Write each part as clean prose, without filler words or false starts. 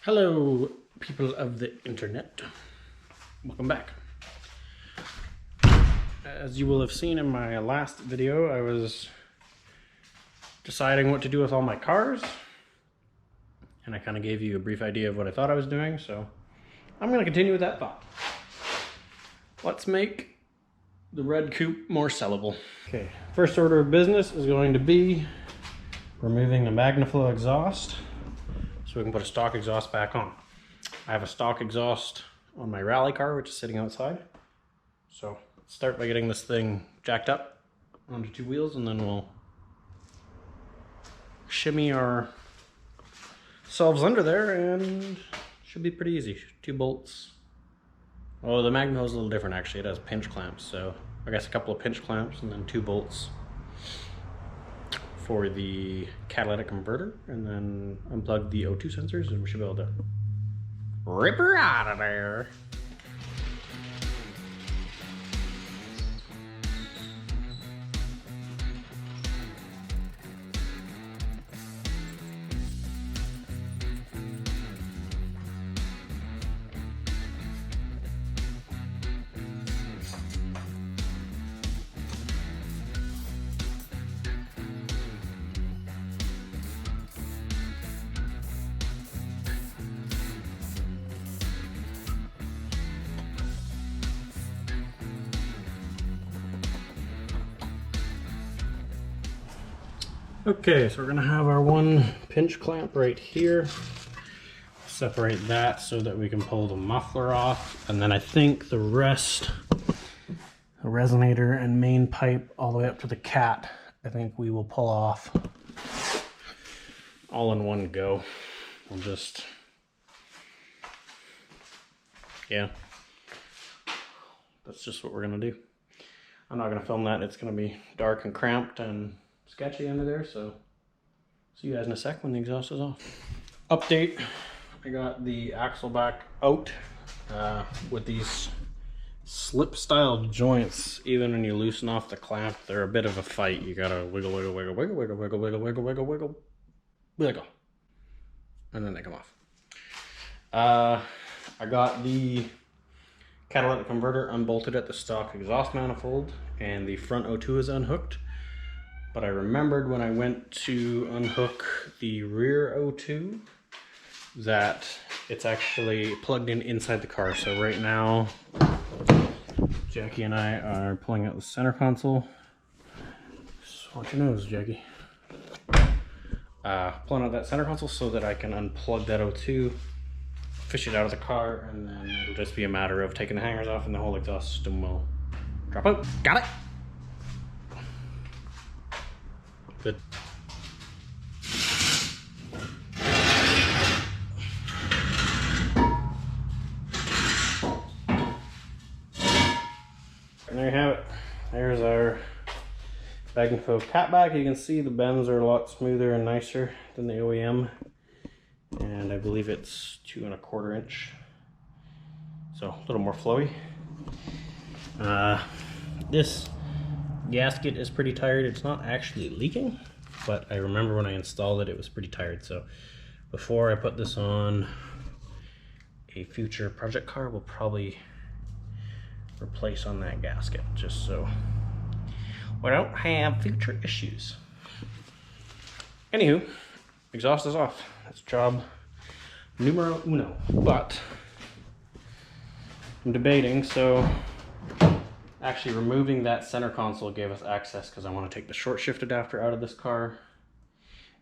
Hello, people of the internet. Welcome back. As you will have seen in my last video, I was deciding what to do with all my cars, and I kind of gave you a brief idea of what I thought I was doing, so I'm going to continue with that thought. Let's make the red coupe more sellable. Okay, first order of business is going to be removing the MagnaFlow exhaust so we can put a stock exhaust back on. I have a stock exhaust on my Rallye car, which is sitting outside. So let's start by getting this thing jacked up onto two wheels, and then we'll shimmy ourselves under there, and should be pretty easy. 2 bolts. Oh, the Magna is a little different actually. It has pinch clamps, so I guess a couple of pinch clamps and then 2 bolts for the catalytic converter, and then unplug the O2 sensors, and we should be able to rip her out of there. Okay, so we're gonna have our 1 pinch clamp right here. Separate that so that we can pull the muffler off, and then I think the rest, the resonator and main pipe all the way up to the cat, I think we will pull off all in one go. We'll just, yeah, that's just what we're gonna do. I'm not gonna film that. It's gonna be dark and cramped and sketchy under there, so see you guys in a sec when the exhaust is off. Update, I got the axle back out with these slip style joints. Even when you loosen off the clamp, they're a bit of a fight. You gotta wiggle, wiggle, wiggle, wiggle, wiggle, wiggle, wiggle, wiggle, wiggle, wiggle, wiggle, and then they come off. I got the catalytic converter unbolted at the stock exhaust manifold, and the front O2 is unhooked. But I remembered when I went to unhook the rear O2 that it's actually plugged in inside the car. So right now, Jackie and I are pulling out the center console. Just watch your nose, Jackie. Pulling out that center console so that I can unplug that O2, fish it out of the car, and then it'll just be a matter of taking the hangers off and the whole exhaust system will drop out. Got it? Good. And there you have it. There's our MagnaFlow catback. You can see the bends are a lot smoother and nicer than the OEM, and I believe it's 2 1/4 inch, so a little more flowy. This gasket is pretty tired. It's not actually leaking, but I remember when I installed it, it was pretty tired. So before I put this on a future project car, we'll probably replace on that gasket just so we don't have future issues. Anywho, exhaust is off. That's job numero uno. But I'm debating, so actually removing that center console gave us access because I want to take the short shift adapter out of this car,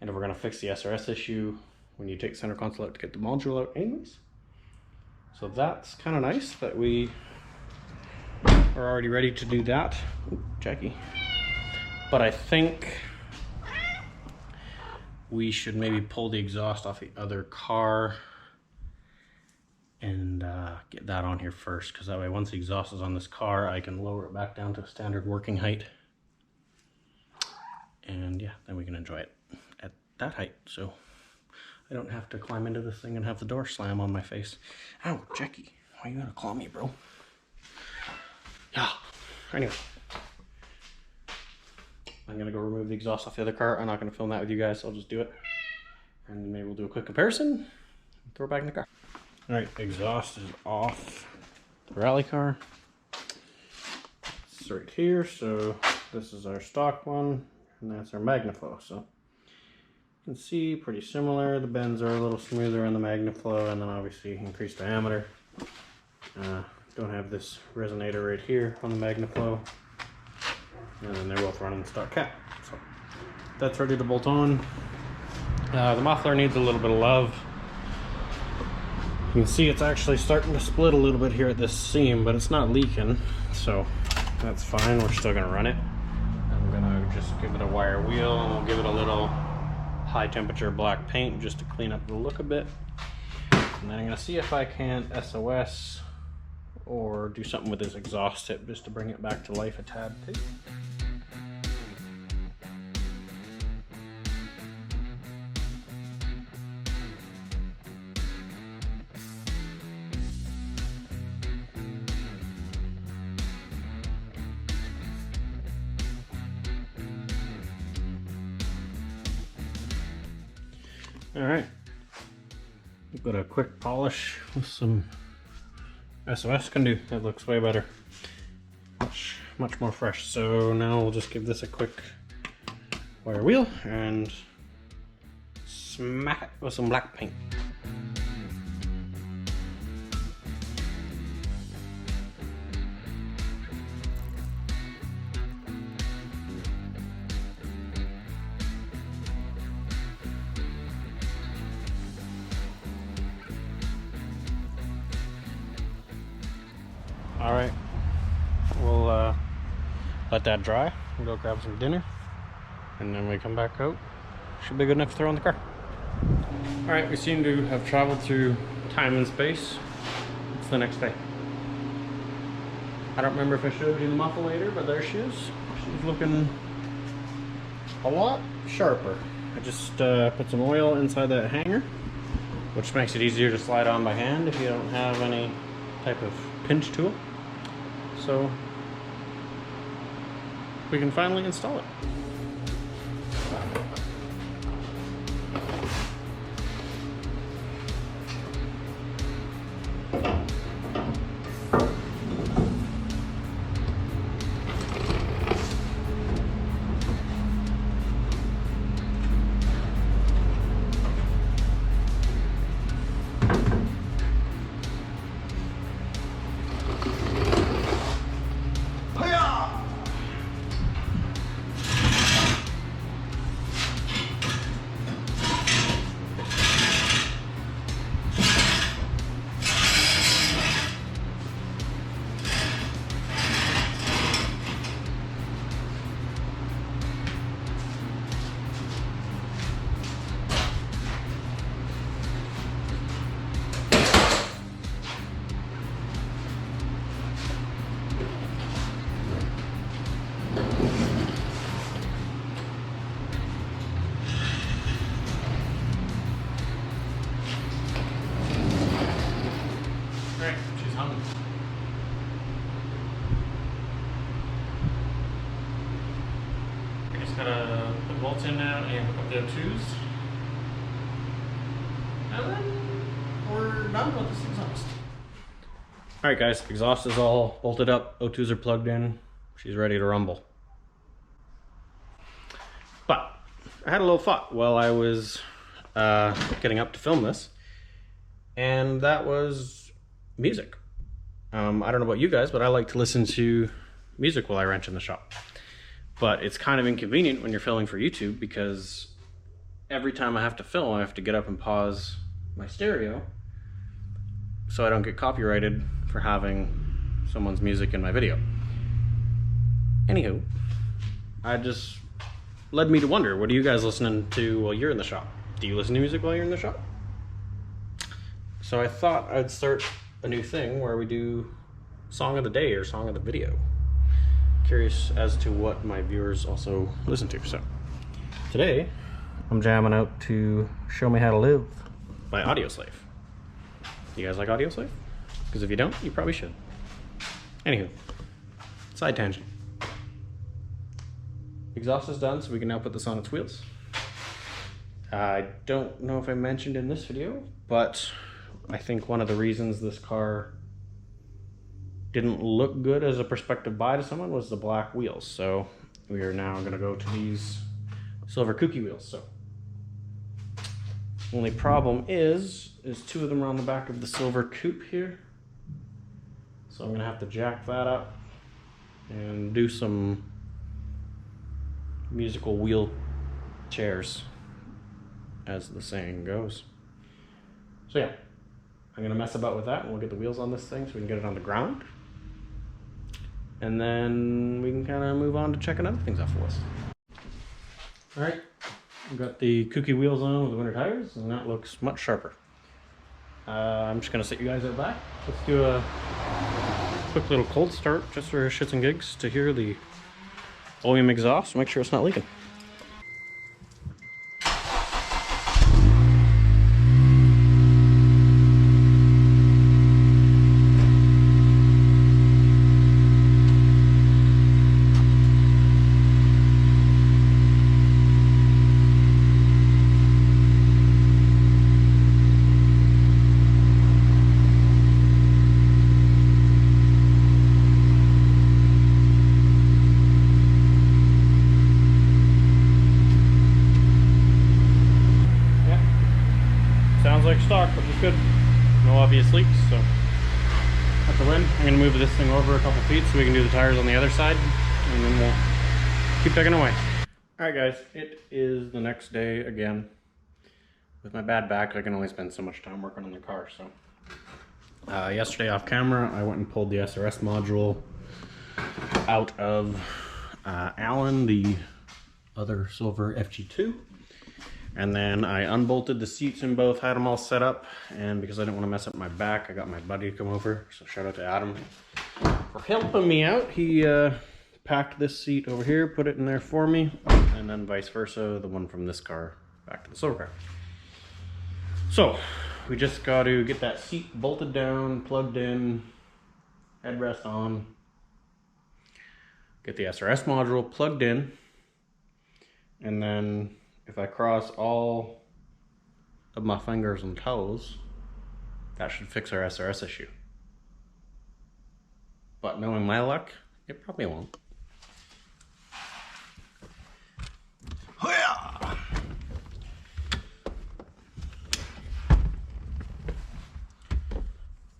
and if we're going to fix the SRS issue, we need to take the center console out to get the module out anyways. So that's kind of nice that we are already ready to do that. Ooh, Jackie. But I think we should maybe pull the exhaust off the other car and get that on here first, because that way once the exhaust is on this car, I can lower it back down to standard working height, and yeah, then we can enjoy it at that height, so I don't have to climb into this thing and have the door slam on my face. Ow, Jackie, why you gonna claw me, bro? Yeah, anyway, I'm gonna go remove the exhaust off the other car. I'm not gonna film that with you guys, so I'll just do it, and maybe we'll do a quick comparison. throw it back in the car. All right, exhaust is off the Rallye car. It's right here, so this is our stock one, and that's our MagnaFlow. So you can see pretty similar. The bends are a little smoother on the MagnaFlow, and then obviously increased diameter. Don't have this resonator right here on the MagnaFlow, and then they're both running stock cap. So that's ready to bolt on. The muffler needs a little bit of love. You can see it's actually starting to split a little bit here at this seam, but it's not leaking, so that's fine. We're still gonna run it. I'm gonna just give it a wire wheel, and we'll give it a little high temperature black paint just to clean up the look a bit. And then I'm gonna see if I can SOS or do something with this exhaust tip just to bring it back to life a tad too. All right, we've got a quick polish with some SOS can do. That looks way better, much more fresh. So now we'll just give this a quick wire wheel and smack it with some black paint. All right, we'll let that dry and go grab some dinner, and then we come back out. Should be good enough to throw in the car. All right, we seem to have traveled through time and space. It's the next day. I don't remember if I showed you the muffle later, but there she is. She's looking a lot sharper. I just put some oil inside that hanger, which makes it easier to slide on by hand if you don't have any type of pinch tool. So we can finally install it. She's hung. I just gotta put bolts in now and hook up the O2s. And then we're done with this exhaust. Alright guys, exhaust is all bolted up, O2s are plugged in, she's ready to rumble. But I had a little thought while I was getting up to film this, and that was music. I don't know about you guys, but I like to listen to music while I wrench in the shop. But it's kind of inconvenient when you're filming for YouTube, because every time I have to film, I have to get up and pause my stereo so I don't get copyrighted for having someone's music in my video. Anywho, I just led me to wonder, what are you guys listening to while you're in the shop? Do you listen to music while you're in the shop? So I thought I'd start a new thing where we do song of the day or song of the video. Curious as to what my viewers also listen to. So today I'm jamming out to Show Me How to Live by Audioslave. You guys like Audioslave? Because if you don't, you probably should. Anywho, side tangent. Exhaust is done, so we can now put this on its wheels. I don't know if I mentioned in this video, but I think one of the reasons this car didn't look good as a prospective buy to someone was the black wheels. So we are now going to go to these silver kooky wheels. So only problem is two of them are on the back of the silver coupe here. So I'm going to have to jack that up and do some musical wheel chairs, as the saying goes. So yeah, I'm going to mess about with that and we'll get the wheels on this thing so we can get it on the ground. And then we can kind of move on to checking other things off the list. All right, we've got the kooky wheels on with the winter tires, and that looks much sharper. I'm just gonna sit you guys out back. Let's do a quick little cold start just for shits and gigs to hear the volume exhaust, make sure it's not leaking. Sounds like stock, which is good. No obvious leaks, so that's a win. I'm gonna move this thing over a couple feet so we can do the tires on the other side, and then we'll keep tugging away. All right, guys, it is the next day again. With my bad back, I can only spend so much time working on the car. So yesterday off camera, I went and pulled the SRS module out of Allen, the other silver FG2. And then I unbolted the seats in both, had them all set up, and because I didn't want to mess up my back, I got my buddy to come over. So shout out to Adam for helping me out. He packed this seat over here, put it in there for me, and then vice versa, the one from this car back to the silver car. So we just got to get that seat bolted down, plugged in, headrest on, get the SRS module plugged in, and then if I cross all of my fingers and toes, that should fix our SRS issue. But knowing my luck, it probably won't.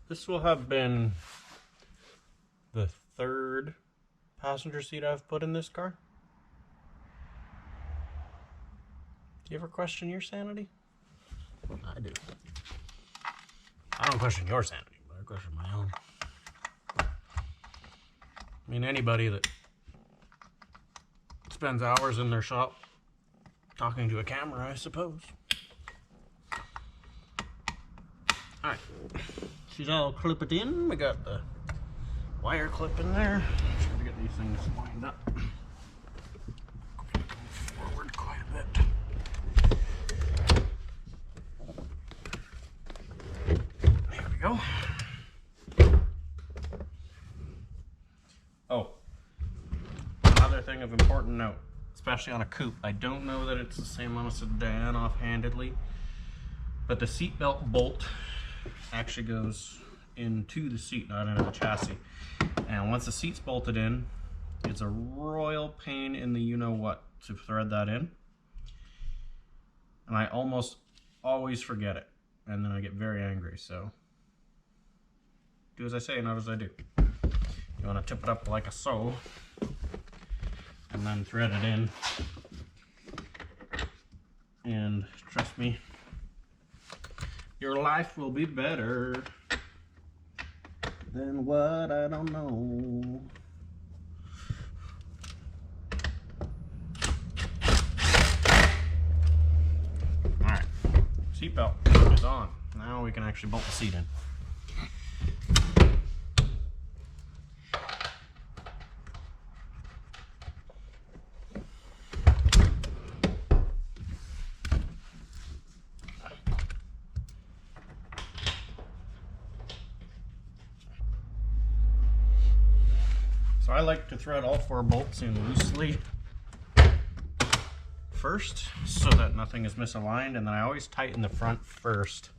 This will have been the third passenger seat I've put in this car. Do you ever question your sanity? I do. I don't question your sanity, but I question my own. I mean, anybody that spends hours in their shop talking to a camera, I suppose. Alright, she's all clipped in. We got the wire clip in there. Try to get these things lined up. Forward quite a bit. Go. Oh, another thing of important note, especially on a coupe, I don't know that it's the same on a sedan offhandedly, but the seatbelt bolt actually goes into the seat, not into the chassis. And once the seat's bolted in, it's a royal pain in the you-know-what to thread that in. And I almost always forget it, and then I get very angry, so do as I say, not as I do. You want to tip it up like a so, and then thread it in. And trust me, your life will be better than what I don't know. Alright, seatbelt is on. Now we can actually bolt the seat in. So I like to thread all 4 bolts in loosely first so that nothing is misaligned, and then I always tighten the front first.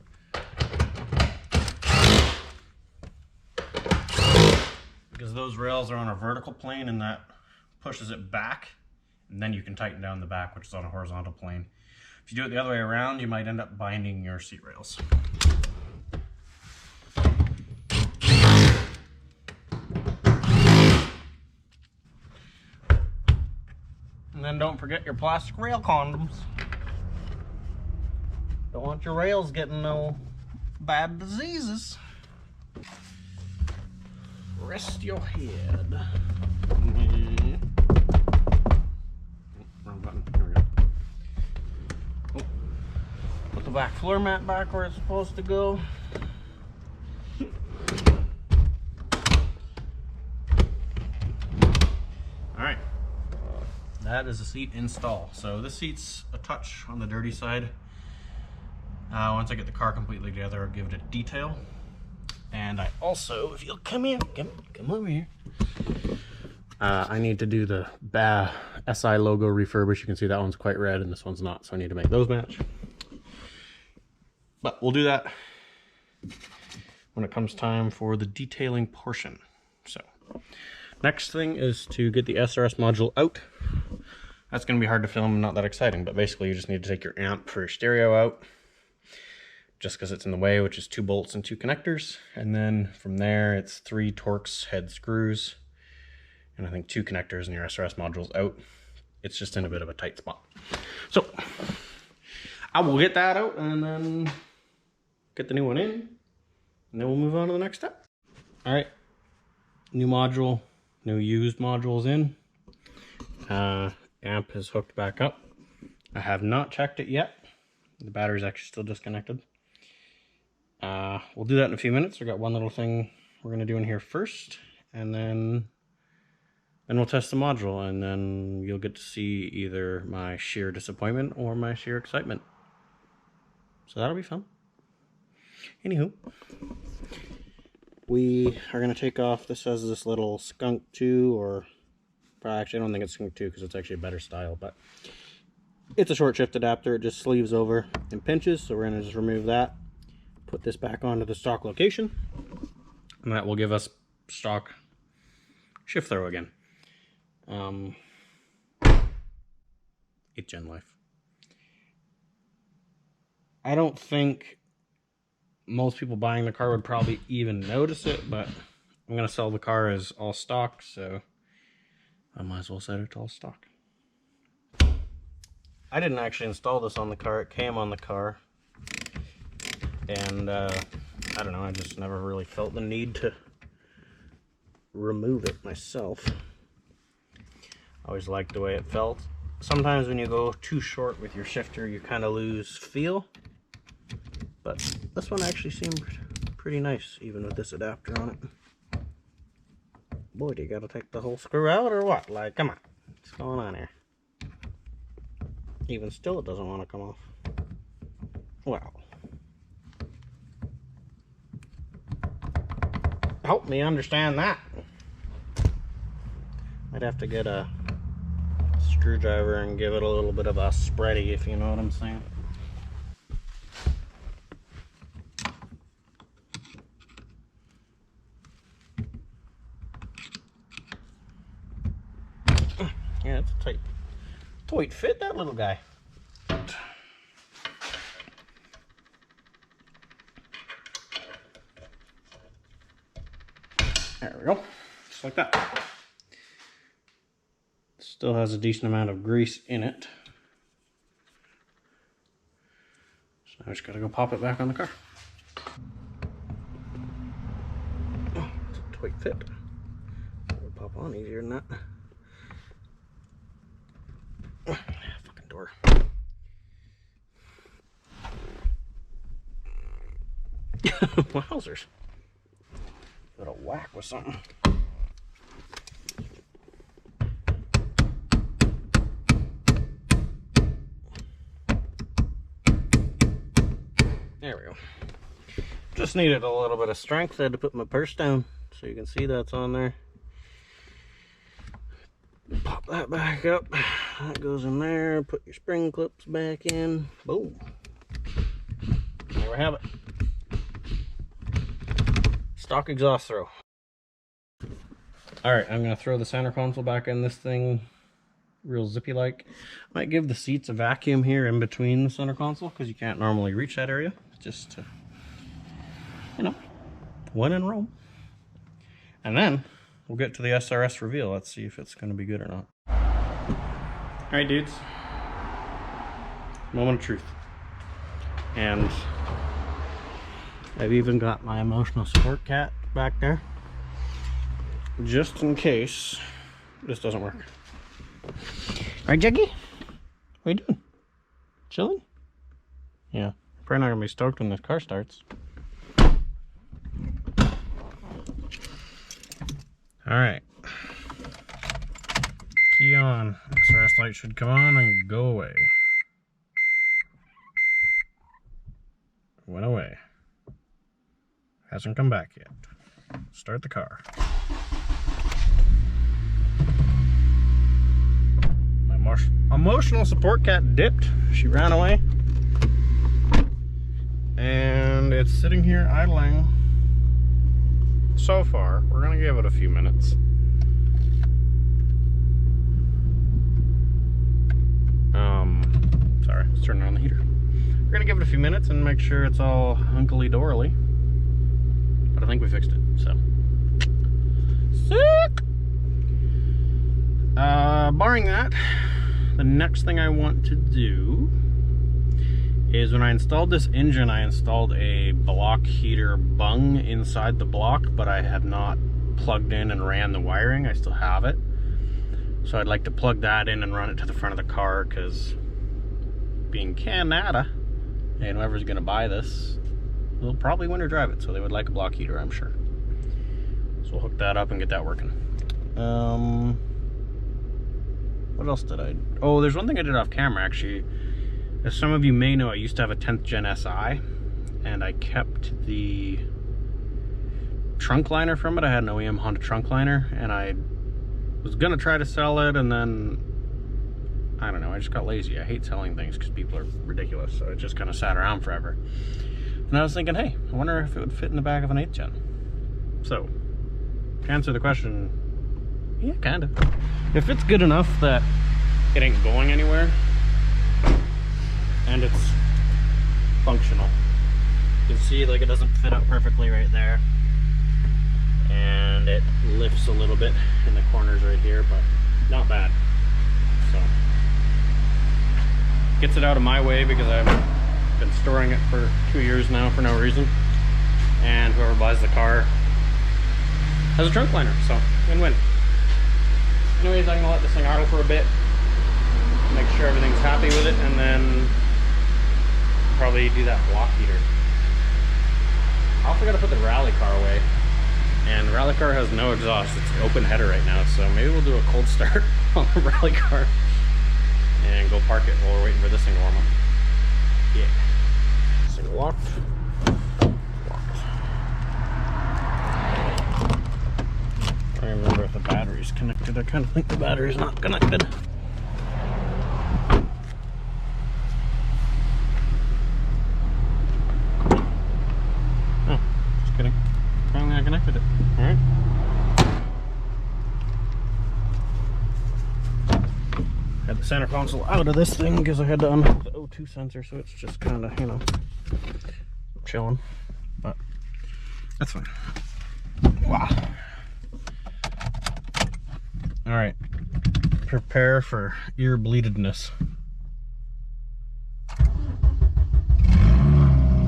Because those rails are on a vertical plane and that pushes it back, and then you can tighten down the back, which is on a horizontal plane. If you do it the other way around, you might end up binding your seat rails. And then don't forget your plastic rail condoms. Don't want your rails getting no bad diseases. Rest your head. Wrong button. Here we go. Oh. Put the back floor mat back where it's supposed to go. Alright. That is a seat install. So this seat's a touch on the dirty side. Once I get the car completely together, I'll give it a detail. And I also, if you'll come in, come over here. I need to do the SI logo refurbish. You can see that one's quite red and this one's not, so I need to make those match. But we'll do that when it comes time for the detailing portion. So, next thing is to get the SRS module out. That's going to be hard to film, not that exciting, but basically you just need to take your amp for your stereo out, just because it's in the way, which is 2 bolts and 2 connectors. And then from there, it's 3 Torx head screws, and I think 2 connectors, and your SRS module's out. It's just in a bit of a tight spot. So, I will get that out, and then get the new one in, and then we'll move on to the next step. All right, new module, new used modules in. Amp is hooked back up. I have not checked it yet. The battery's actually still disconnected. We'll do that in a few minutes. I've got one little thing we're going to do in here first, and then we'll test the module, and then you'll get to see either my sheer disappointment or my sheer excitement. So that'll be fun. Anywho, we are going to take off, this has this little Skunk 2, or actually I don't think it's Skunk 2 because it's actually a better style, but it's a short shift adapter. It just sleeves over and pinches, so we're going to just remove that, put this back onto the stock location, and that will give us stock shift throw again. 8th gen life. I don't think most people buying the car would probably even notice it, but I'm going to sell the car as all stock, so I might as well set it to all stock. I didn't actually install this on the car, it came on the car, and I don't know, I just never really felt the need to remove it myself. I always liked the way it felt. Sometimes when you go too short with your shifter, you kind of lose feel, but this one actually seemed pretty nice, even with this adapter on it. Boy, do you gotta take the whole screw out or what? Like, come on, what's going on here? Even still, it doesn't want to come off. Well, help me understand that. I'd have to get a screwdriver and give it a little bit of a spready, if you know what I'm saying. Yeah, it's a tight fit, that little guy. There we go, just like that. Still has a decent amount of grease in it. So I just gotta go pop it back on the car. Oh, it's a tight fit. It'll pop on easier than that. Fucking door. Wowzers. Got a whack with something. There we go. Just needed a little bit of strength. I had to put my purse down so you can see that's on there. Pop that back up. That goes in there. Put your spring clips back in. Boom. There we have it. Stock exhaust throw. Alright, I'm going to throw the center console back in this thing real zippy like. Might give the seats a vacuum here in between the center console because you can't normally reach that area. Just to, you know, when in Rome. And then we'll get to the SRS reveal. Let's see if it's going to be good or not. Alright dudes, moment of truth. And I've even got my emotional support cat back there, just in case this doesn't work. Alright Juggy, what are you doing? Chilling? Yeah, probably not going to be stoked when this car starts. Alright. Key on. SRS light should come on and go away. Went away. Hasn't come back yet. Start the car. My emotional support cat dipped. She ran away. And it's sitting here idling. So far, we're gonna give it a few minutes. Sorry, let's turn on the heater. We're gonna give it a few minutes and make sure it's all hunkily dorily. But I think we fixed it, so. Sick! Barring that, the next thing I want to do is when I installed this engine, I installed a block heater bung inside the block, but I have not plugged in and ran the wiring. I still have it. So I'd like to plug that in and run it to the front of the car, because being Canada, and whoever's gonna buy this will probably winter drive it, so they would like a block heater, I'm sure. So we'll hook that up and get that working. What else did I... Oh, there's one thing I did off camera, actually. As some of you may know, I used to have a 10th Gen SI, and I kept the trunk liner from it. I had an OEM Honda trunk liner, and I was gonna try to sell it, and then I don't know, I just got lazy. I hate selling things because people are ridiculous, so it just kind of sat around forever. And I was thinking, hey, I wonder if it would fit in the back of an 8th Gen. So, to answer the question, yeah, kind of. If it's good enough that it ain't going anywhere, and it's functional. You can see like it doesn't fit up perfectly right there, and it lifts a little bit in the corners right here, but not bad. So gets it out of my way because I've been storing it for 2 years now for no reason, and whoever buys the car has a trunk liner, so win-win. Anyways, I'm gonna let this thing idle for a bit, make sure everything's happy with it, and then probably do that block heater. I also gotta put the rally car away, and the rally car has no exhaust. It's open header right now, so maybe we'll do a cold start on the rally car and go park it while we're waiting for this thing to warm up. Yeah. This thing locked. I don't remember if the battery's connected. I kind of think the battery's not connected. I connected it. Alright. Had the center console out of this thing because I had to unhook the O2 sensor, so it's just kind of, you know, chilling. But that's fine. Wow. Alright. Prepare for ear bleededness.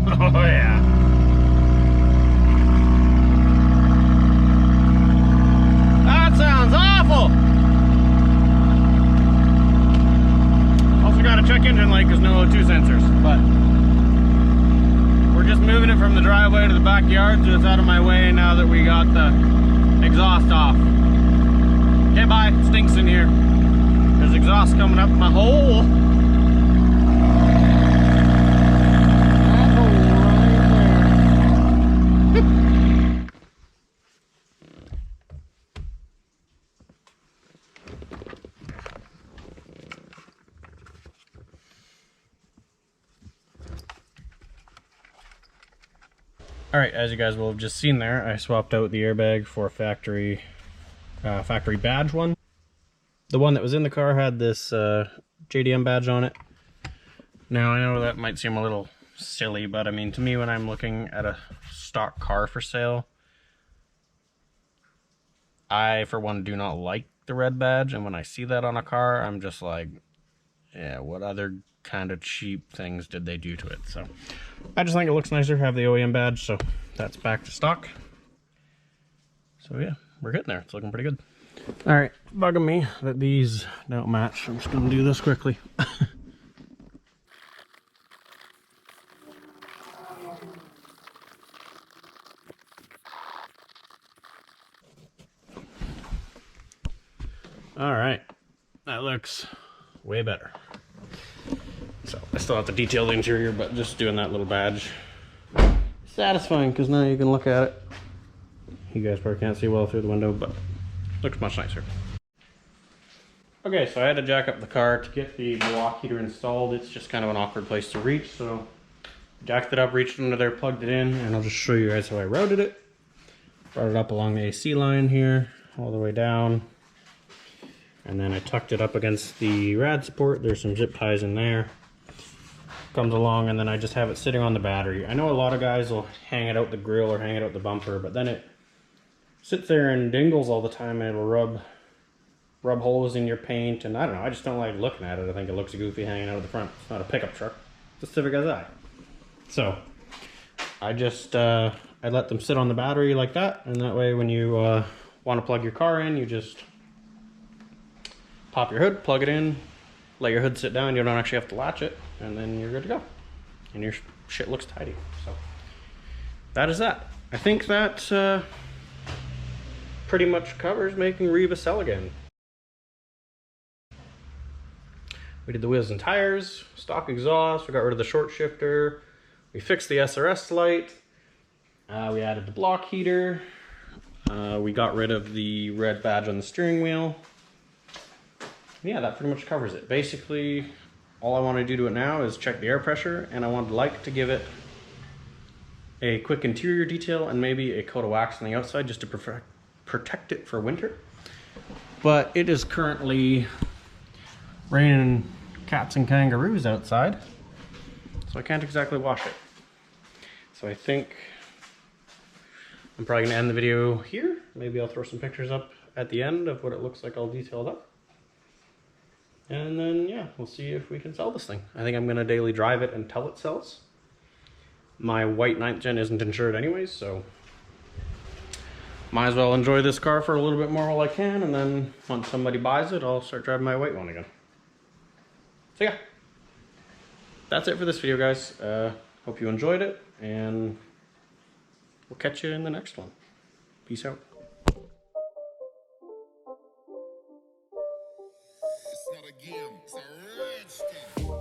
Oh, yeah. Sounds awful. Also got to check engine light because no O2 sensors, but we're just moving it from the driveway to the backyard, so it's out of my way now that we got the exhaust off. Okay, bye. It stinks in here. There's exhaust coming up my hole. Alright, as you guys will have just seen there, I swapped out the airbag for a factory badge one. The one that was in the car had this JDM badge on it. Now, I know that might seem a little silly, but I mean, to me, when I'm looking at a stock car for sale, I, for one, do not like the red badge, and when I see that on a car, I'm just like, yeah, what other kind of cheap things did they do to it? So I just think it looks nicer to have the OEM badge, so that's back to stock. So yeah, we're getting there. It's looking pretty good. All right, bugging me that these don't match. I'm just gonna do this quickly. All right, that looks way better. So I still have to detail the interior, but just doing that little badge, satisfying because now you can look at it. You guys probably can't see well through the window, but looks much nicer. Okay, so I had to jack up the car to get the block heater installed. It's just kind of an awkward place to reach, so jacked it up, reached under there, plugged it in, and I'll just show you guys how I routed it. Brought it up along the AC line here, all the way down. And then I tucked it up against the rad support. There's some zip ties in there. Comes along, and then I just have it sitting on the battery. I know a lot of guys will hang it out the grill or hang it out the bumper, but then it sits there and dingles all the time, and it'll rub holes in your paint, and I don't know, I just don't like looking at it. I think it looks goofy hanging out of the front. It's not a pickup truck, it's a Civic SI. So I just I let them sit on the battery like that, and that way when you want to plug your car in, you just pop your hood, plug it in, let your hood sit down, you don't actually have to latch it, and then you're good to go. And your shit looks tidy. So that is that. I think that pretty much covers making Reba sell again. We did the wheels and tires, stock exhaust, we got rid of the short shifter, we fixed the SRS light, we added the block heater, we got rid of the red badge on the steering wheel. Yeah, that pretty much covers it. Basically, all I want to do to it now is check the air pressure, and I would like to give it a quick interior detail and maybe a coat of wax on the outside just to protect it for winter. But it is currently raining cats and kangaroos outside, so I can't exactly wash it. So I think I'm probably going to end the video here. Maybe I'll throw some pictures up at the end of what it looks like all detailed up. And then, yeah, we'll see if we can sell this thing. I think I'm going to daily drive it until it sells. My white 9th gen isn't insured anyways, so might as well enjoy this car for a little bit more while I can, and then once somebody buys it, I'll start driving my white one again. So yeah, that's it for this video, guys. Hope you enjoyed it, and we'll catch you in the next one. Peace out. It's not a game, it's a rich thing.